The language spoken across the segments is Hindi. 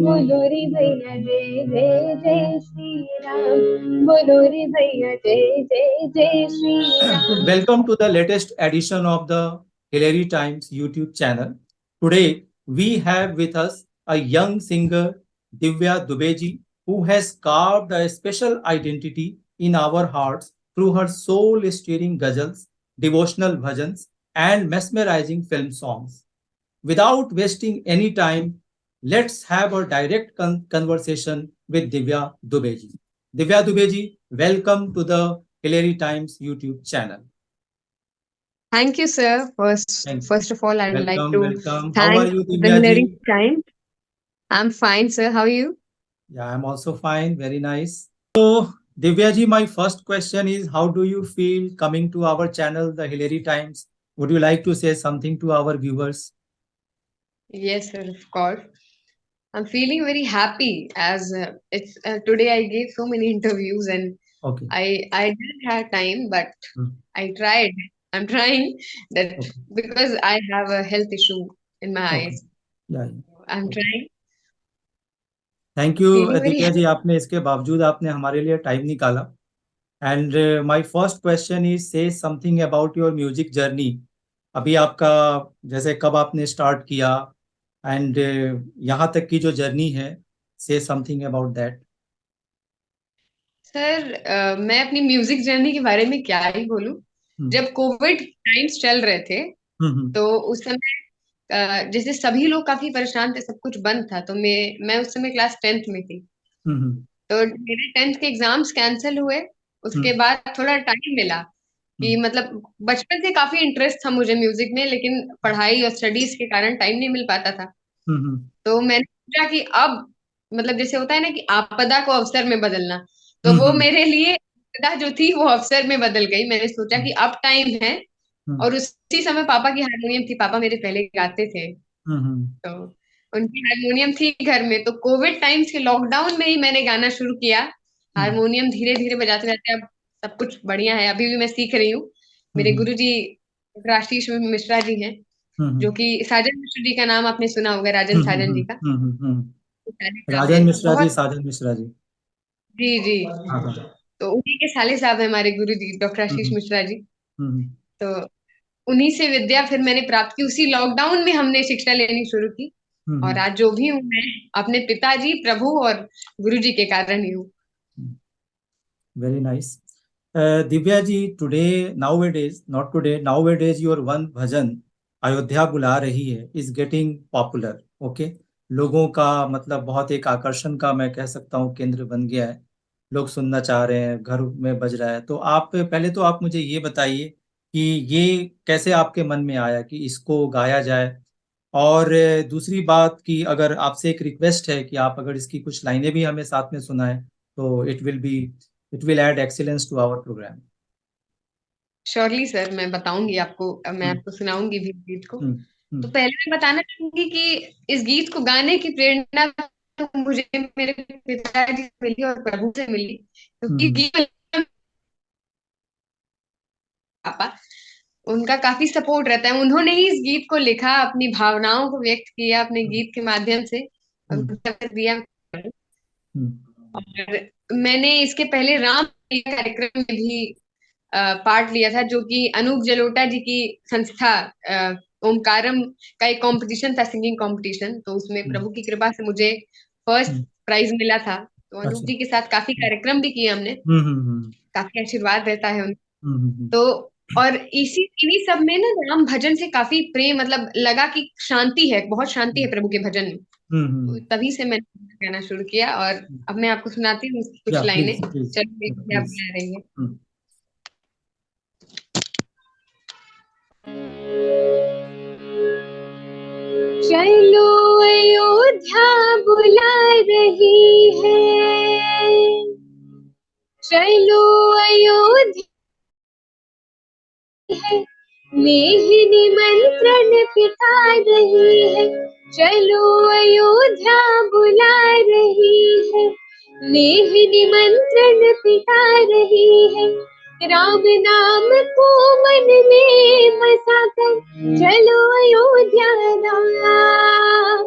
बोलो रे भैया जय जय जय श्री राम, बोलो रे भैया जय जय जय Shri Ram. Welcome to the latest edition of the Hillary Times YouTube channel. Today we have with us a young singer, Divya Dubeji, who has carved a special identity in our hearts through her soul-stirring ghazals, devotional bhajans, and mesmerizing film songs. Without wasting any time, let's have a direct conversation with Divya Dubeji. Divya Dubeji, welcome to the Hillary Times YouTube channel. Thank you, sir. Thank First of all, I would like Welcome, to welcome. How are thank you, the Divya Hillary ji? Times. I'm fine, sir. How are you? Yeah, I'm also fine. Very nice. So, Divya ji, my first question is, how do you feel coming to our channel, the Hillary Times? Would you like to say something to our viewers? Yes, sir, of course. I'm feeling very happy as it's today I gave so many interviews and Okay. I didn't have time, but Hmm. I tried. I'm trying that Okay. because I have a health issue in my Okay. eyes. Yeah. I'm Okay. trying. Thank you Feeling very Divya ji, happy. आपने इसके बावजूद आपने हमारे लिए टाइम निकाला. And my first question is say something about your music journey. अभी आपका जैसे कब आपने स्टार्ट किया एंड यहाँ तक की जो जर्नी है, से समथिंग अबाउट दैट. सर मैं अपनी म्यूजिक जर्नी के बारे में क्या ही बोलूं. जब कोविड टाइम्स चल रहे थे तो उस समय जैसे सभी लोग काफी परेशान थे, सब कुछ बंद था, तो मैं उस समय क्लास 10th में थी. तो मेरे 10th के एग्जाम्स कैंसिल हुए. उसके बाद थोड़ा टाइम मिला कि मतलब बचपन से काफी इंटरेस्ट था मुझे म्यूजिक में, लेकिन पढ़ाई और स्टडीज के कारण टाइम नहीं मिल पाता था. तो मैंने सोचा कि अब मतलब जैसे होता है ना कि आपदा को अवसर में बदलना, तो वो मेरे लिए आपदा जो थी वो अवसर में बदल गई. मैंने सोचा कि अब टाइम है. और उसी समय पापा की हारमोनियम थी, पापा मेरे पहले गाते थे, तो उनकी हारमोनियम थी घर में. तो कोविड टाइम्स के लॉकडाउन में ही मैंने गाना शुरू किया. हारमोनियम धीरे धीरे बजाते रहते अब सब कुछ बढ़िया है. अभी भी मैं सीख रही हूँ. मेरे गुरुजी आशीष मिश्रा जी हैं, जो कि साजन मिश्रा जी का नाम आपने सुना होगा, राजन साजन जी का. राजन मिश्रा जी, बहुत. साजन मिश्रा जी. जी जी. हाँ हाँ. तो उन्हीं के साले साहब है हमारे गुरु जी, डॉक्टर आशीष मिश्रा जी. हम्म. तो उन्हीं से विद्या फिर मैंने प्राप्त की. उसी लॉकडाउन में हमने शिक्षा लेनी शुरू की. और आज जो भी हूँ मैं अपने पिताजी, प्रभु और गुरु जी के कारण ही हूँ. Very nice. Divya ji, today, nowadays, not today, nowadays, your one bhajan, Ayodhya बुला रही है, is getting popular. Okay? लोगों का मतलब बहुत एक आकर्षण का, मैं कह सकता हूँ, केंद्र बन गया है. लोग सुनना चाह रहे हैं, घर में बज रहा है. तो आप पहले तो आप मुझे ये बताइए कि ये कैसे आपके मन में आया कि इसको गाया जाए. और दूसरी बात कि अगर आपसे एक रिक्वेस्ट है कि आप अगर इसकी कुछ लाइनें भी हमें साथ में सुनाएं, तो it will add excellence to our programme. Surely sir, मैं बताऊंगी आपको, मैं आपको सुनाऊंगी भी गीत को. तो पहले मैं बताना चाहूंगी कि इस गीत को गाने की प्रेरणा तो मुझे मेरे पिताजी से मिली और प्रभु से मिली, क्योंकि गीत पापा उनका काफी सपोर्ट रहता है. उन्होंने ही इस गीत को लिखा, अपनी भावनाओं को व्यक्त किया अपने गीत के माध्यम से और दिया. और मैंने इसके पहले राम कार्यक्रम में भी पार्ट लिया था, जो कि अनूप जलोटा जी की संस्था ओमकारम का एक कंपटीशन था, सिंगिंग कंपटीशन. तो उसमें प्रभु की कृपा से मुझे फर्स्ट प्राइज मिला था. तो अनूप जी के साथ काफी कार्यक्रम भी किए हमने. काफी आशीर्वाद रहता है उनका. तो और इन्हीं सब में ना राम भजन से काफी प्रेम, मतलब लगा कि शांति है, बहुत शांति है प्रभु के भजन में. तो तभी से मैंने गाना शुरू किया. और अब मैं आपको सुनाती हूँ कुछ लाइनें. चलिए, आप बुला रही है. चलो अयोध्या बुला रही है, चलो अयोध्या है, नेह निमंत्रण पिता रही है. चलो अयोध्या बुला रही है, नेह निमंत्रण पिता रही है. राम नाम को मन में बसा कर चलो अयोध्या धाम।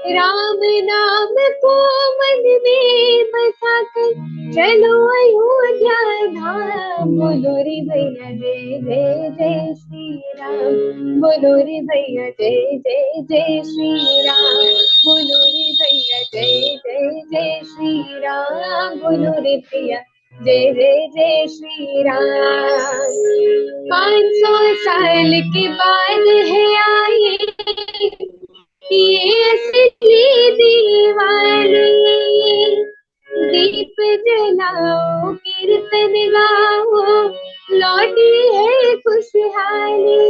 राम नाम को मन में बसा कर चलो अयोध्या धाम। बोलो रे भैया जय जय जय श्री राम। बोलो रे भैया जय जय जय श्री राम। बोलो रे भैया जय जय जय श्री राम। बोलो रे भैया जय जय जय श्री राम। 500 साल के बाद है आई ये असली दिवाली। दीप जलाओ कीर्तन गाओ लौटी है खुशहाली।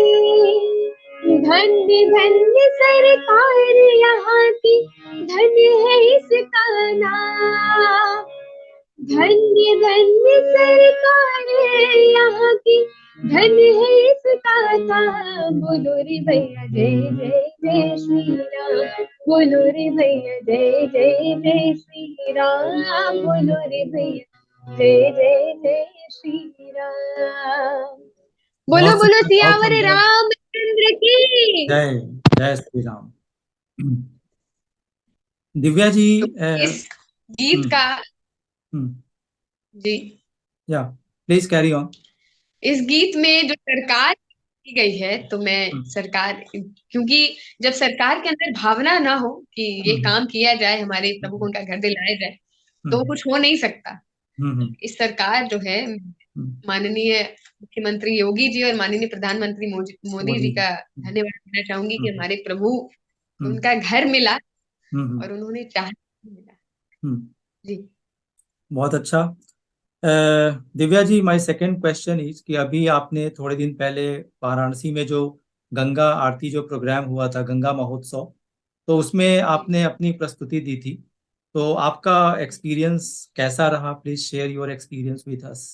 धन्य धन्य सरकार यहाँ की धन्य है इसका नाम। धन्य धन्य सरकार यहाँ की धन्य है इसका नाम। बोलो रे भैया जय जय जय श्री राम। बोलो रे भैया जय जय जय श्री राम। बोलो रे भैया जय जय जय श्री राम। बोलो बहुत बोलो सुंदर, बहुत सियावर सुंदर। रामचंद्र की। जय जय श्री राम। दिव्या जी, तो इस गीत का जी या प्लीज कैरी ऑन। इस गीत में जो सरकार की गई है, तो मैं सरकार, क्योंकि जब सरकार के अंदर भावना ना हो कि ये काम किया जाए, हमारे प्रभु को उनका घर दिलाया जाए, तो कुछ हो नहीं सकता। इस सरकार जो है, माननीय मुख्यमंत्री योगी जी और माननीय प्रधानमंत्री मोदी जी का धन्यवाद देना चाहूंगी कि हमारे प्रभु उनका घर मिला और उन्होंने चाहा मिला। जी बहुत अच्छा। Divya ji, my second question is कि अभी आपने थोड़े दिन पहले वाराणसी में जो गंगा आरती जो प्रोग्राम हुआ था, गंगा महोत्सव, तो उसमें आपने अपनी प्रस्तुति दी थी, तो आपका एक्सपीरियंस कैसा रहा? Please share your experience with us.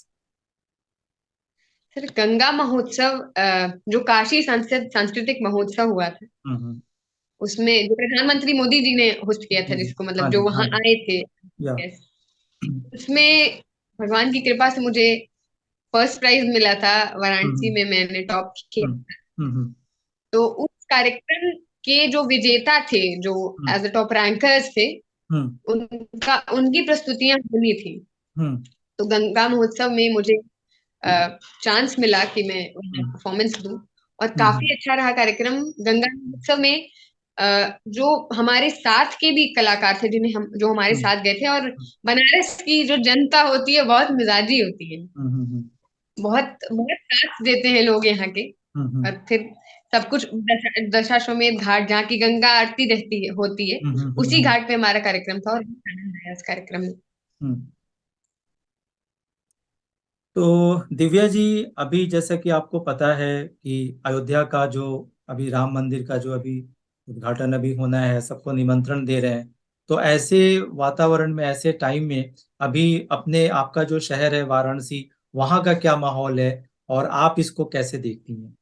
Sir, Ganga महोत्सव जो काशी सांस्कृतिक महोत्सव हुआ था, उसमें जो प्रधानमंत्री मोदी जी ने होस्ट किया था, जिसको मतलब जो वहां आए थे गेस्ट, उसमें भगवान की कृपा से मुझे फर्स्ट प्राइज मिला था। वाराणसी में मैंने टॉप किया। तो उस कार्यक्रम के जो विजेता थे, जो एज अ टॉप रैंकर्स थे, उनकी प्रस्तुतियां होनी थी। तो गंगा महोत्सव में मुझे चांस मिला कि मैं परफॉर्मेंस दूं, और काफी अच्छा रहा कार्यक्रम। गंगा महोत्सव में जो हमारे साथ के भी कलाकार थे, जो हमारे साथ गए थे, और बनारस की जो जनता होती है बहुत मिजाजी होती है, बहुत बहुत साथ देते हैं लोग यहाँ के। और फिर सब कुछ दशाश्वमेध घाट, जहाँ की गंगा आरती होती है, उसी घाट पे हमारा कार्यक्रम था, और आनंद आया उस कार्यक्रम में। तो दिव्या जी, अभी जैसा कि आपको पता है कि अयोध्या का जो अभी राम मंदिर का जो अभी उद्घाटन अभी होना है, सबको निमंत्रण दे रहे हैं, तो ऐसे वातावरण में, ऐसे टाइम में अभी अपने आपका जो शहर है वाराणसी, वहाँ का क्या माहौल है और आप इसको कैसे देखती हैं?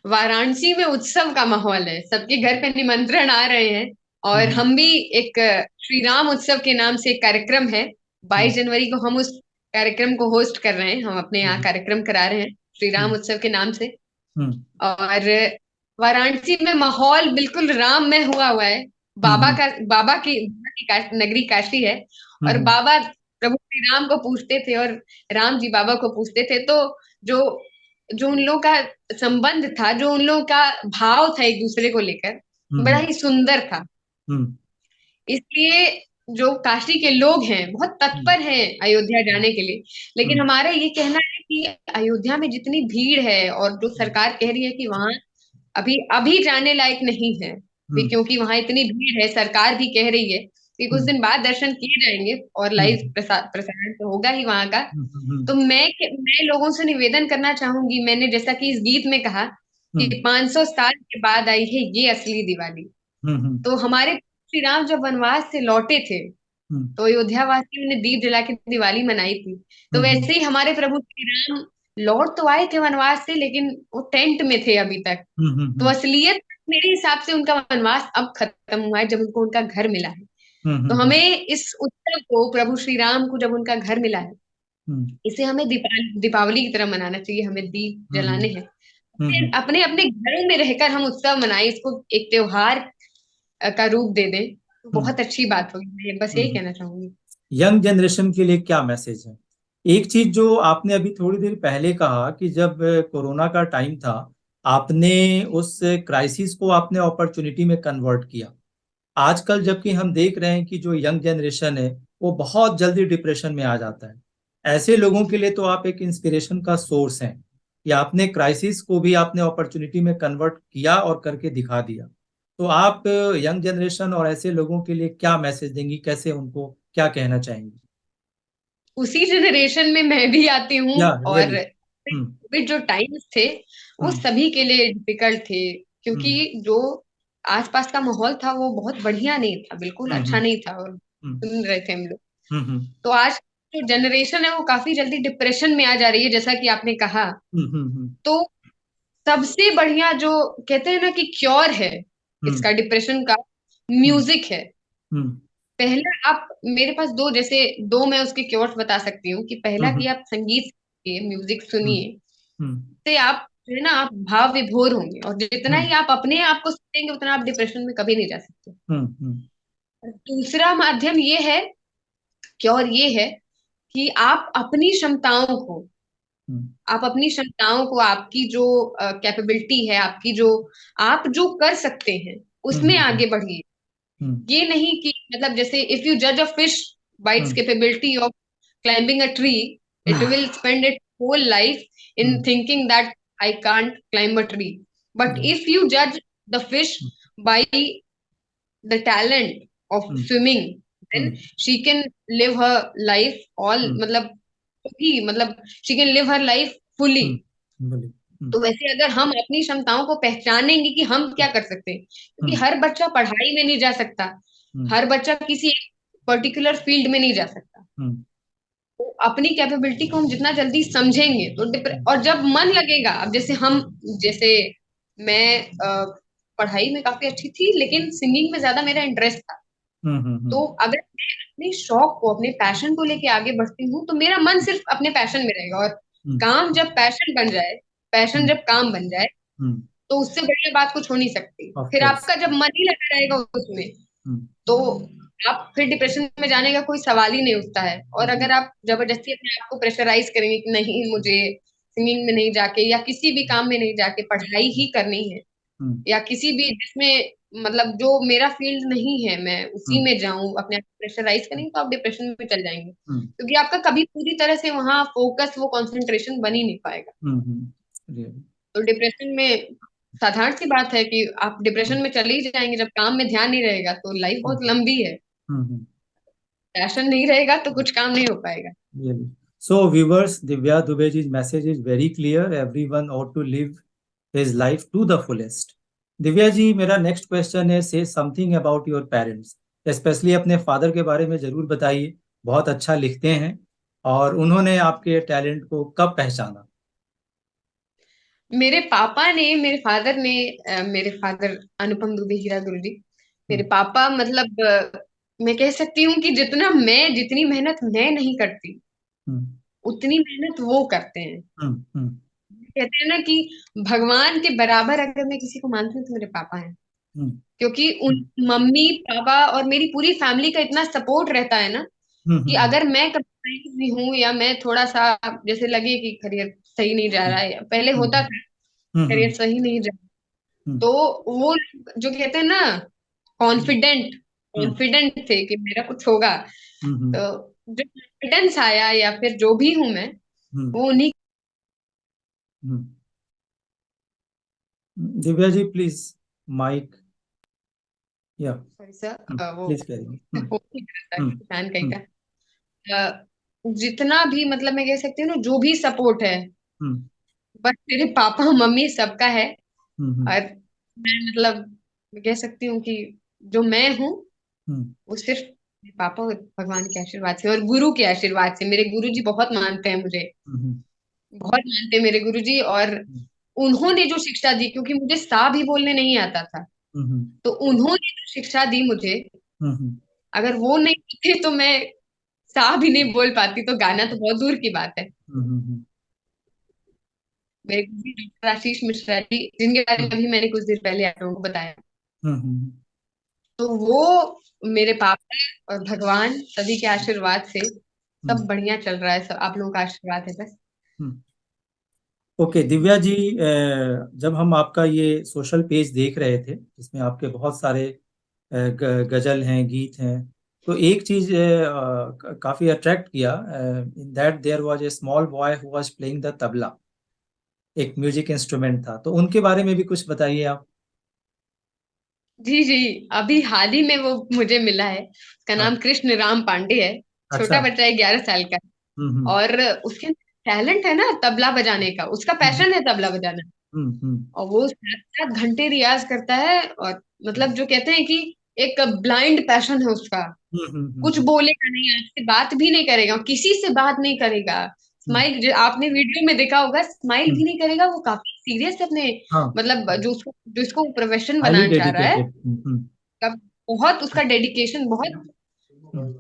वाराणसी में उत्सव का माहौल है, सबके घर पे निमंत्रण आ रहे हैं, और हम भी एक श्री राम उत्सव के नाम से एक कार्यक्रम है, 22 जनवरी को हम उस कार्यक्रम को होस्ट कर रहे हैं। हम अपने यहाँ कार्यक्रम करा रहे हैं श्री राम उत्सव के नाम से। और वाराणसी में माहौल बिल्कुल राममय हुआ है। बाबा की नगरी काशी है, और बाबा प्रभु श्री राम को पूछते थे और राम जी बाबा को पूछते थे। तो जो जो उन लोगों का संबंध था, जो उन लोगों का भाव था एक दूसरे को लेकर, बड़ा ही सुंदर था। इसलिए जो काशी के लोग हैं बहुत तत्पर हैं अयोध्या जाने के लिए। लेकिन हमारा ये कहना है कि अयोध्या में जितनी भीड़ है, और जो सरकार कह रही है कि वहां अभी अभी जाने लायक नहीं है, क्योंकि वहां इतनी भीड़ है, सरकार भी कह रही है कि कुछ दिन बाद दर्शन किए जाएंगे, और लाइव प्रसारण तो होगा ही वहां का। तो मैं लोगों से निवेदन करना चाहूंगी, मैंने जैसा कि इस गीत में कहा कि 500 साल के बाद आई है ये असली दिवाली। तो हमारे श्री राम जब वनवास से लौटे थे, तो अयोध्या वासियों ने दीप जला के दिवाली मनाई थी। तो वैसे ही हमारे प्रभु श्री राम लौट तो आए थे वनवास से, लेकिन वो टेंट में थे अभी तक। तो असलियत मेरे हिसाब से उनका वनवास अब खत्म हुआ है, जब उनको उनका घर मिला है। तो हमें इस उत्सव को, प्रभु श्री राम को जब उनका घर मिला है, इसे हमें दीपावली की तरह मनाना चाहिए, हमें दीप जलाने हैं, अपने अपने घरों में रहकर हम उत्सव मनाएं, इसको एक त्योहार का रूप दे दें, तो बहुत अच्छी बात होगी। मैं बस यही कहना चाहूंगी। यंग जनरेशन के लिए क्या मैसेज है? एक चीज जो आपने अभी थोड़ी देर पहले कहा कि जब कोरोना का टाइम था, आपने उस क्राइसिस को आपने अपॉर्चुनिटी में कन्वर्ट किया। आजकल जबकि हम देख रहे हैं कि जो यंग जनरेशन है वो बहुत जल्दी डिप्रेशन में आ जाता है, ऐसे लोगों के लिए तो आप एक इंस्पिरेशन का सोर्स हैं, या आपने क्राइसिस को भी आपने अपॉर्चुनिटी में कन्वर्ट किया और करके दिखा दिया। तो आप यंग जनरेशन और ऐसे लोगों के लिए क्या मैसेज देंगी, कैसे उनको क्या कहना चाहेंगी? उसी जनरेशन में मैं भी आती हूँ, या और रियली। कोविड जो टाइम्स थे वो सभी के लिए डिफिकल्ट थे, क्योंकि जो आसपास का माहौल था वो बहुत बढ़िया नहीं था, बिल्कुल अच्छा नहीं था, और सुन रहे थे हम लोग। तो आज जो जनरेशन है वो काफी जल्दी डिप्रेशन में आ जा रही है, जैसा कि आपने कहा। तो सबसे बढ़िया जो कहते हैं ना कि क्योर है इसका, डिप्रेशन का, म्यूजिक है। पहला आप, मेरे पास दो, जैसे दो मैं उसके क्योर्स बता सकती हूँ, कि पहला कि आप संगीत सुनिए, म्यूजिक सुनिए, से आप जो है ना, आप भाव विभोर होंगे, और जितना ही आप अपने आप को सुनेंगे उतना आप डिप्रेशन में कभी नहीं जा सकते। और दूसरा माध्यम ये है, क्योर ये है, कि आप अपनी क्षमताओं को, आपकी जो कैपेबिलिटी है, आपकी जो, आप जो कर सकते हैं उसमें आगे बढ़िए। ये नहीं कि मतलब, जैसे इफ यू जज a fish bye it's capability of climbing a tree, it will spend it whole life in thinking that I can't climb a tree. But if you जज the fish bye the talent of swimming, then she can live her life all, मतलब ही, मतलब she can live her life fully। तो वैसे अगर हम अपनी क्षमताओं को पहचानेंगे कि हम क्या कर सकते हैं, क्योंकि हर बच्चा पढ़ाई में नहीं जा सकता, हर बच्चा किसी एक पर्टिकुलर फील्ड में नहीं जा सकता। तो अपनी कैपेबिलिटी को हम जितना जल्दी समझेंगे तो और जब मन लगेगा, अब जैसे मैं पढ़ाई में काफी अच्छी थी, लेकिन सिंगिंग में ज्यादा मेरा इंटरेस्ट था। तो अगर मैं अपने शौक को, अपने पैशन को लेके आगे बढ़ती हूँ, तो मेरा मन सिर्फ अपने पैशन में रहेगा, और काम जब पैशन बन जाए, पैशन जब काम बन जाए, तो उससे बढ़िया बात कुछ हो नहीं सकती। फिर आपका जब मन ही लगा रहेगा उसमें, तो आप फिर डिप्रेशन में जाने का कोई सवाल ही नहीं उठता है। और अगर आप जबरदस्ती अपने आप को प्रेशराइज करेंगे कि नहीं, मुझे सिंगिंग में नहीं जाके, या किसी भी काम में नहीं जाके पढ़ाई ही करनी है, या किसी भी जिसमें, मतलब जो मेरा फील्ड नहीं है, मैं उसी में जाऊं, अपने आप को प्रेशराइज करेंगे, तो आप डिप्रेशन में चल जाएंगे, क्योंकि आपका कभी पूरी तरह से वहां फोकस, वो कंसंट्रेशन बन ही नहीं पाएगा। तो डिप्रेशन में साधारण सी बात है कि आप डिप्रेशन में चले ही जाएंगे, जब काम में ध्यान नहीं रहेगा। तो लाइफ बहुत लंबी है, पैशन नहीं रहेगा तो कुछ काम नहीं हो पाएगा। Really. So, viewers, Divya Dubeji's message is very clear. Everyone ought to live his life to the fullest. Divya ji, मेरा नेक्स्ट क्वेश्चन है, से something about your parents, specially अपने फादर के बारे में जरूर बताइए। बहुत अच्छा लिखते हैं, और उन्होंने आपके टैलेंट को कब पहचाना? मेरे फादर अनुपम दुबे हीरा गुरु जी, मेरे पापा, मतलब मैं कह सकती हूँ कि जितनी मेहनत मैं नहीं करती, उतनी मेहनत वो करते हैं। कहते हैं ना कि भगवान के बराबर अगर मैं किसी को मानती हूँ तो मेरे पापा हैं, क्योंकि उन मम्मी पापा और मेरी पूरी फैमिली का इतना सपोर्ट रहता है ना, कि अगर मैं कभी भी हूँ, या मैं थोड़ा सा जैसे लगे कि करियर सही नहीं जा रहा है, पहले होता था करियर सही नहीं जा रहा, तो वो जो कहते हैं ना, कॉन्फिडेंट कॉन्फिडेंट थे कि मेरा कुछ होगा। तो जो कॉन्फिडेंस आया, या फिर जो भी हूं मैं, वो उन्हीं। Divya ji, please mic. या सॉरी सर, वो प्लीज करिए। किसान कहीं का जितना भी, मतलब मैं कह सकती हूँ ना, जो भी सपोर्ट है, बस मेरे पापा मम्मी सबका है। और मैं, मतलब मैं कह सकती हूँ कि जो मैं हूँ वो सिर्फ मेरे पापा और भगवान के आशीर्वाद से, और गुरु के आशीर्वाद से। मेरे गुरु जी बहुत मानते हैं मुझे, बहुत मानते हैं मेरे गुरु जी। और उन्होंने जो शिक्षा दी, क्योंकि मुझे सा भी बोलने नहीं आता था, तो उन्होंने जो शिक्षा दी मुझे, अगर वो नहीं थे तो मैं सा भी नहीं बोल पाती, तो गाना तो बहुत दूर की बात है। मेरे डॉक्टर आशीष मिश्रा जी, जिनके बारे में अभी मैंने कुछ देर पहले आप लोगों को बताया, तो वो मेरे पापा और भगवान सभी के आशीर्वाद से सब बढ़िया चल रहा है, सब आप लोगों का आशीर्वाद है बस। ओके दिव्या जी, जब हम आपका ये सोशल पेज देख रहे थे जिसमें आपके बहुत सारे गजल हैं, गीत हैं, तो एक चीज काफी अट्रैक्ट किया, in that there was a small boy who was playing the tabla, एक म्यूजिक इंस्ट्रूमेंट था, तो उनके बारे में भी कुछ बताइए आप। जी जी, अभी हाल ही में वो मुझे मिला है। उसका हाँ। नाम कृष्ण राम पांडे है। अच्छा। छोटा बच्चा है, 11 साल का। हम्म। और उसके टैलेंट है ना तबला बजाने का, उसका हम्म। पैशन है तबला बजाना। हम्म। और वो 7 7 घंटे रियाज करता है, और मतलब जो कहते हैं कि एक ब्लाइंड पैशन है उसका। कुछ हम्म। बोलेगा नहीं, आपसे बात भी नहीं करेगा, किसी से बात नहीं करेगा। हम्म। स्माइल, जो आपने वीडियो में देखा होगा, स्माइल भी हम्म। नहीं करेगा। वो काफी सीरियस है अपने, हाँ। मतलब जो इसको प्रोफेशन हाईली बनाना चाह रहा है। डेडिकेटेड। बहुत उसका डेडिकेशन बहुत। हम्म।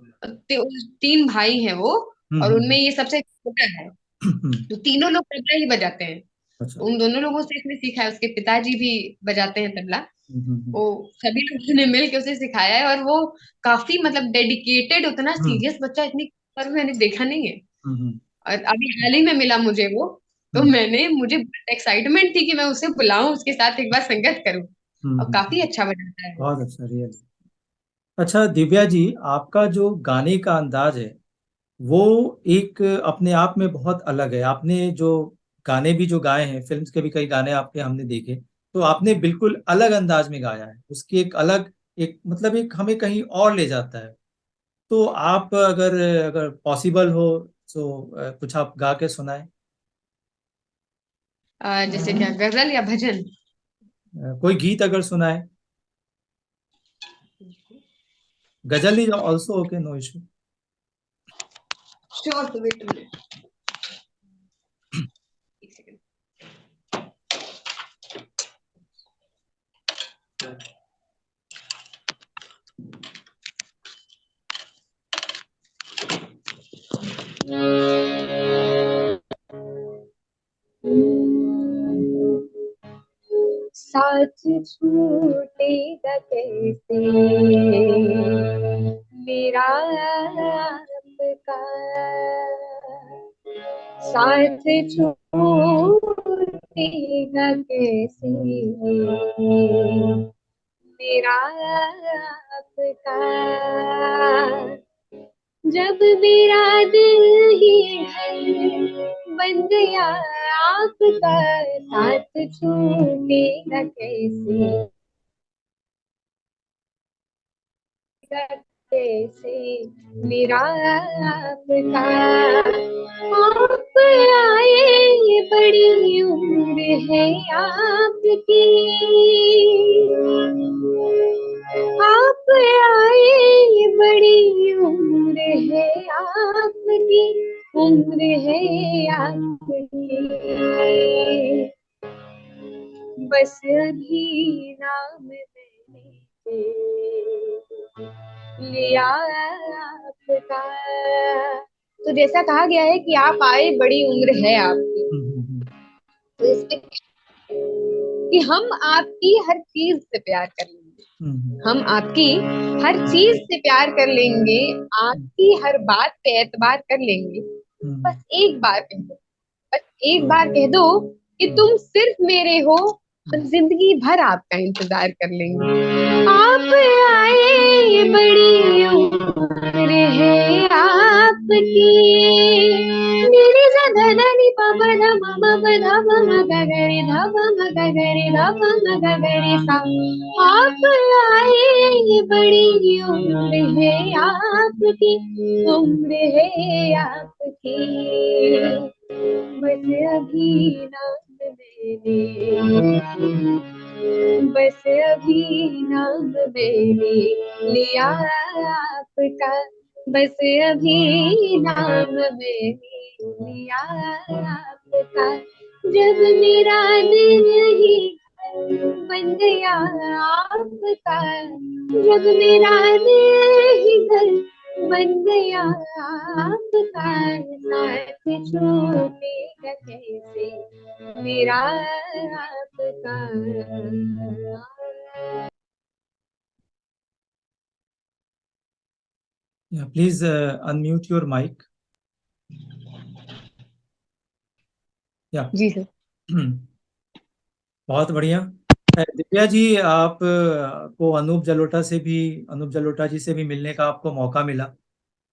3 भाई हैं वो, और हम्म। उनमें ये सबसे छोटा है। तो तीनों लोग तबला ही बजाते हैं। अच्छा। उन दोनों लोगों से इसने सीखा है, उसके पिताजी भी बजाते हैं तबला। हम्म। वो सभी लोगों ने मिल के उसे सिखाया है, और वो काफी मतलब डेडिकेटेड, उतना हम्म। सीरियस बच्चा इतनी पर मैंने देखा नहीं है। हम्म। और अभी हाल ही में मिला मुझे वो, तो हम्म। मुझे एक्साइटमेंट थी कि मैं उसे बुलाऊं, उसके साथ एक बार संगत करूं। और काफी हम्म। अच्छा बजाता है वो। बहुत अच्छा, रियल। अच्छा दिव्या जी, आपका जो गाने का अंदाज है वो एक अपने आप में बहुत अलग है। आपने जो गाने भी जो गाए हैं, फिल्म्स के भी कई गाने आपके हमने देखे, तो आपने बिल्कुल अलग अंदाज में गाया है, उसकी एक अलग, एक मतलब एक हमें कहीं और ले जाता है। तो आप अगर अगर पॉसिबल हो तो कुछ आप गा के सुनाएं। जैसे क्या, गजल या भजन? कोई गीत अगर सुनाए, ghazal is also okay, no issue. Sure, तो वेट मिनट, एक सेकंड। साथ छूटेगा कैसे मेरा आपका, साथ छूटेगा कैसे मेरा आपका, जब मेरा दिल ही घर बन गया आपका, साथ छूटेगा कैसे कैसे मेरा आपका, आप आए बड़ी उम्र है आपकी, आप आए बड़ी उम्र है आपकी, उम्र है आपकी, बस अभी नाम मैंने लिया आपका। तो जैसा कहा गया है कि आप आए बड़ी उम्र है आपकी, तो इसमें कि हम आपकी हर चीज से प्यार कर लेंगे, हम आपकी हर चीज से प्यार कर लेंगे, आपकी हर बात पे एतबार कर लेंगे। बस एक बार कह दो, बस एक बार कह दो कि तुम सिर्फ मेरे हो, हम जिंदगी भर आपका इंतजार कर लेंगे। आप आए बड़ी उम्र है आपकी, मेरे धनी पापा धा मामा धा मामा गगरे धा मामा गगरे धा मामा गगरे सा, आप आए बड़ी उम्र है आपकी, उम्र है आपकी, बस अभी नाम मैंने, बस अभी नाम मैंने लिया आपका, बस अभी नाम मैंने लिया आपका, जब मेरा दिल ही बन गया आपका, जब मेरा दिल ही घर बन गया आपका साथ, छूटेगा कैसे मेरा आपका। Yeah, please unmute your mic. Yeah. जी सर। बहुत बढ़िया। दिव्या जी, आप को अनूप जलोटा जी से भी मिलने का आपको मौका मिला,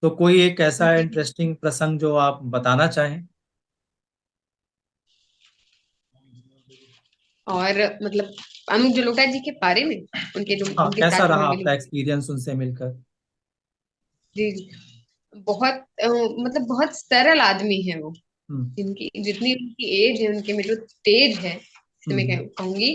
तो कोई एक ऐसा इंटरेस्टिंग प्रसंग जो आप बताना चाहें? और मतलब अनूप जलोटा जी के बारे में, हाँ, उनके कैसा साथ जो रहा मैं मिली। आपका एक्सपीरियंस उनसे मिलकर? जी जी, बहुत मतलब बहुत सरल आदमी है वो। हम्म जितनी उनकी एज है, उनके में जो तेज है, जिसे मैं हम्म कहूंगी,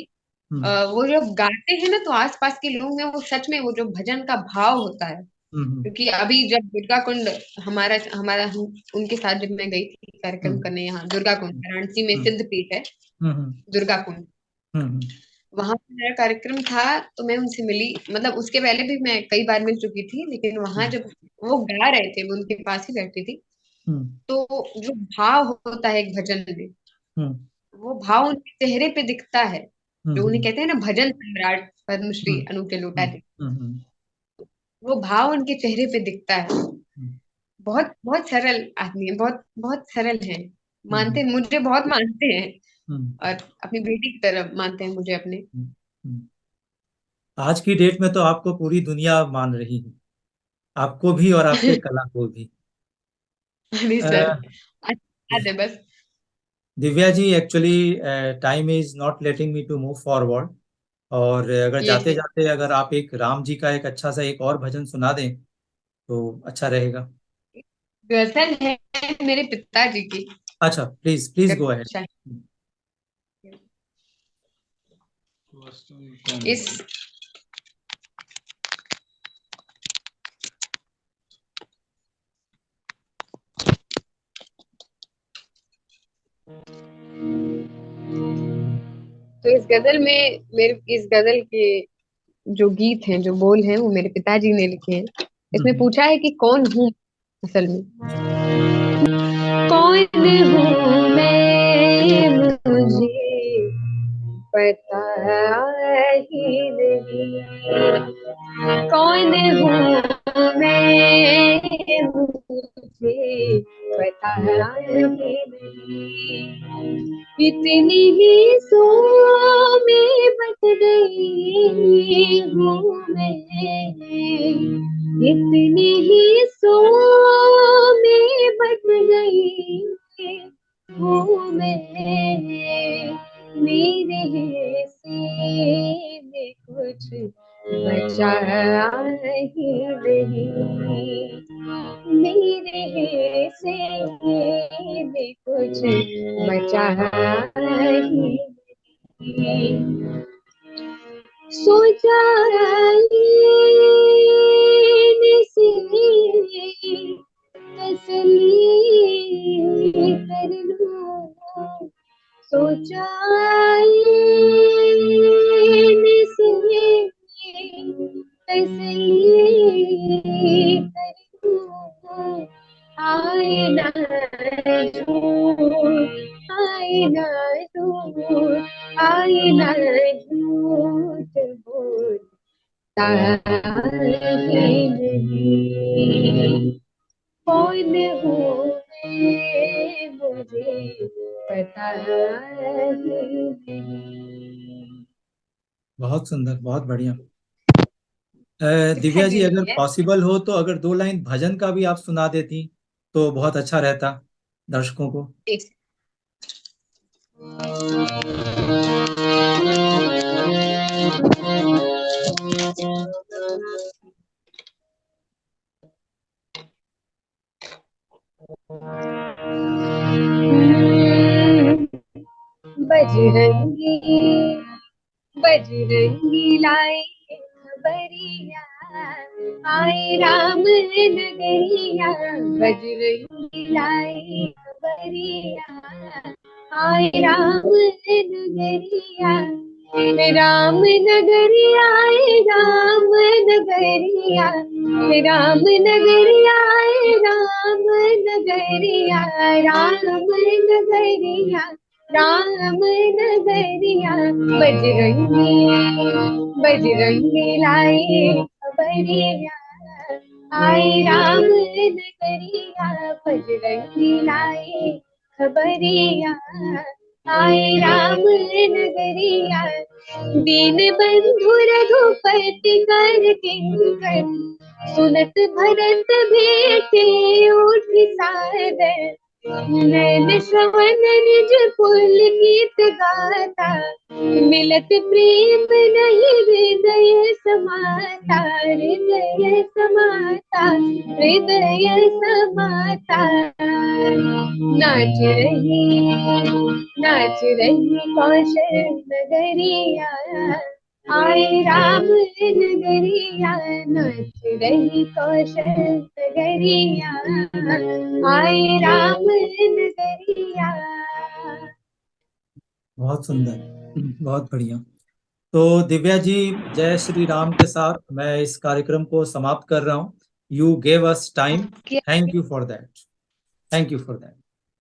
हम्म वो जब गाते हैं ना तो आसपास के लोग में वो सच में वो जो भजन का भाव होता है। हम्म क्योंकि अभी जब दुर्गा कुंड हमारा हमारा उनके साथ जब मैं गई थी कार्यक्रम हम्म करने, यहाँ दुर्गा कुंड वाराणसी में हम्म सिद्ध पीठ है हम्म दुर्गा कुंड, हम्म वहां पे मेरा कार्यक्रम था। तो मैं उनसे मिली, मतलब उसके पहले भी मैं कई बार मिल चुकी थी, लेकिन वहां जब वो गा रहे थे, वो उनके पास ही बैठी थी, हम्म तो जो भाव होता है एक भजन में, हम्म वो भाव उनके चेहरे पे दिखता है। जो उन्हें हम्म कहते हैं ना भजन सम्राट पद्मश्री अनूप जलोटा जी, हम्म वो भाव उनके चेहरे पे दिखता है। हम्म बहुत बहुत सरल आदमी है, बहुत बहुत सरल है। हम्म मुझे बहुत मानते हैं, हम्म और अपनी बेटी की तरह मानते हैं मुझे अपने। हम्म। आज की डेट में तो आपको पूरी दुनिया मान रही है, आपको भी और आपके कला को भी। अरे सर, अ, अच्छा है बस। Divya ji, actually time is not letting me to move forward, और अगर यस जाते जाते अगर आप एक राम जी का एक अच्छा सा एक और भजन सुना दें तो अच्छा रहेगा। गजल है मेरे पिताजी की, अच्छा, प्लीज प्लीज अगर गो अहेड। चाहे। इस तो इस गजल के जो गीत हैं, जो बोल हैं, वो मेरे पिताजी ने लिखे हैं। इसमें पूछा है कि कौन हूँ असल में। कौन हूँ मैं, मुझे पता ही नहीं, कौन हूँ मैं, मुझे पता ही नहीं, इतनी ही सो में बच गई हूँ मैं, इतनी ही सो में बच गई हूँ मैं, मेरे से में कुछ बचा ही नहीं, मेरे से में कुछ बचा ही नहीं, सोचा से तसल्ली कर लूं, सोचा से तसल्ली कर लूं, आए ना झूठ, आए ना झूठ, आए ना झूठ बोलता ही नहीं, कौन हूँ मैं, मुझे पता ही नहीं। बहुत सुंदर, बहुत बढ़िया। दिव्या जी, पिताजी अगर ने है। पॉसिबल हो तो अगर दो लाइन भजन का भी आप सुना देती तो बहुत अच्छा रहता दर्शकों को। एक बजरंगी बजरंगी लाए खबरिया, आए राम नगरिया, बजरंगी लाए खबरिया, आए राम नगरिया, राम नगरिया, आए राम नगरिया, राम नगरिया राम नगरिया राम नगरिया राम नगरिया बजरंगी बजरंगी लाए खबरिया आए राम नगरिया बजरंगी लाए खबरिया आए राम नगरिया दीन बंधु रघुपति कर किंकर सुनत भरत भेटे उठ सादर नैन श्रवण निज कुल गीत गाता मिलत प्रेम नहीं हृदय समाता हृदय समाता हृदय समाता नाच रही कौशल नगरिया आए राम नगरिया नाच रही कौशल नगरिया आए राम नगरिया। बहुत सुंदर, बहुत बढ़िया। तो दिव्या जी, जय श्री राम के साथ मैं इस कार्यक्रम को समाप्त कर रहा हूँ। You gave us time, thank you for that, thank you for that.